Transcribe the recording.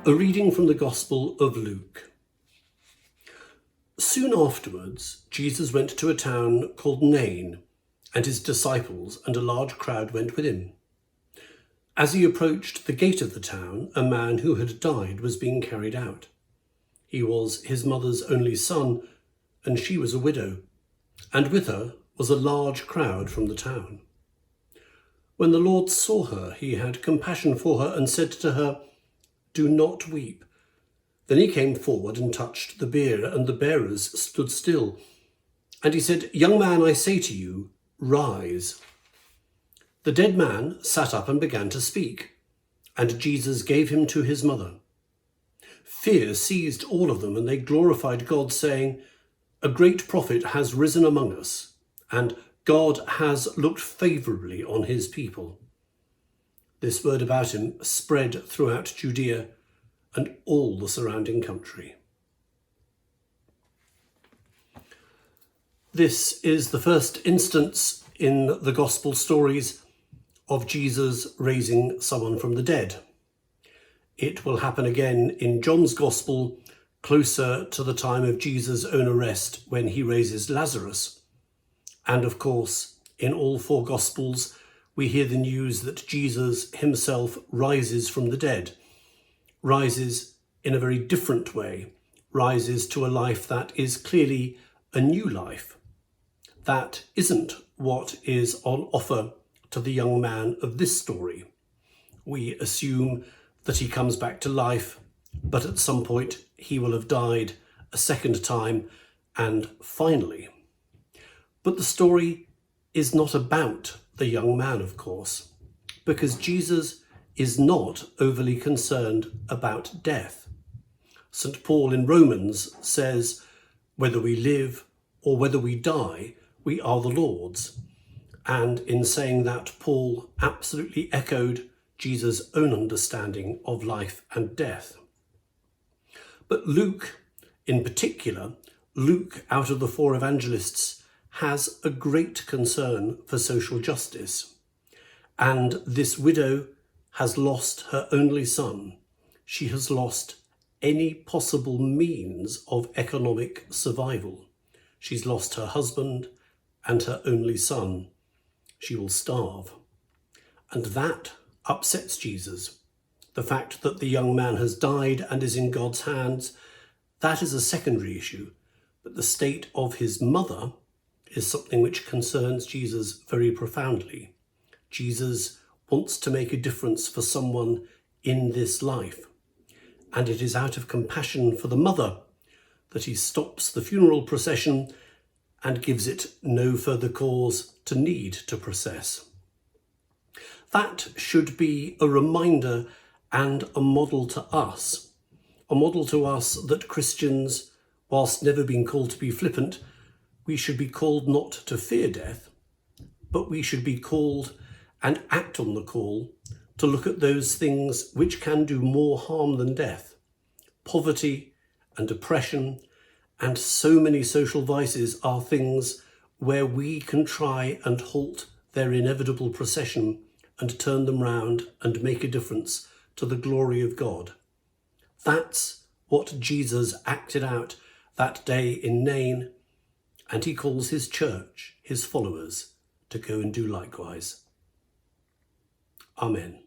A reading from the Gospel of Luke. Soon afterwards, Jesus went to a town called Nain, and his disciples and a large crowd went with him. As he approached the gate of the town, a man who had died was being carried out. He was his mother's only son, and she was a widow, and with her was a large crowd from the town. When the Lord saw her, he had compassion for her and said to her, "Do not weep." Then he came forward and touched the bier, and the bearers stood still. And he said, "Young man, I say to you, rise." The dead man sat up and began to speak, and Jesus gave him to his mother. Fear seized all of them, and they glorified God, saying, "A great prophet has risen among us, and God has looked favourably on his people." This word about him spread throughout Judea and all the surrounding country. This is the first instance in the Gospel stories of Jesus raising someone from the dead. It will happen again in John's Gospel closer to the time of Jesus' own arrest when he raises Lazarus. And of course, in all four Gospels, we hear the news that Jesus himself rises from the dead, rises in a very different way, rises to a life that is clearly a new life. That isn't what is on offer to the young man of this story. We assume that he comes back to life, but at some point he will have died a second time and finally. But the story is not about the young man, of course, because Jesus is not overly concerned about death. St. Paul in Romans says, "Whether we live or whether we die, we are the Lord's." And in saying that, Paul absolutely echoed Jesus' own understanding of life and death. But Luke, in particular, Luke out of the four evangelists, has a great concern for social justice. And this widow has lost her only son. She has lost any possible means of economic survival. She's lost her husband and her only son. She will starve. And that upsets Jesus. The fact that the young man has died and is in God's hands, that is a secondary issue. But the state of his mother is something which concerns Jesus very profoundly. Jesus wants to make a difference for someone in this life. And it is out of compassion for the mother that he stops the funeral procession and gives it no further cause to need to process. That should be a reminder and a model to us that Christians, whilst never being called to be flippant, we should be called not to fear death, but we should be called and act on the call to look at those things which can do more harm than death. Poverty and oppression and so many social vices are things where we can try and halt their inevitable procession and turn them round and make a difference to the glory of God. That's what Jesus acted out that day in Nain, and he calls his church, his followers, to go and do likewise. Amen.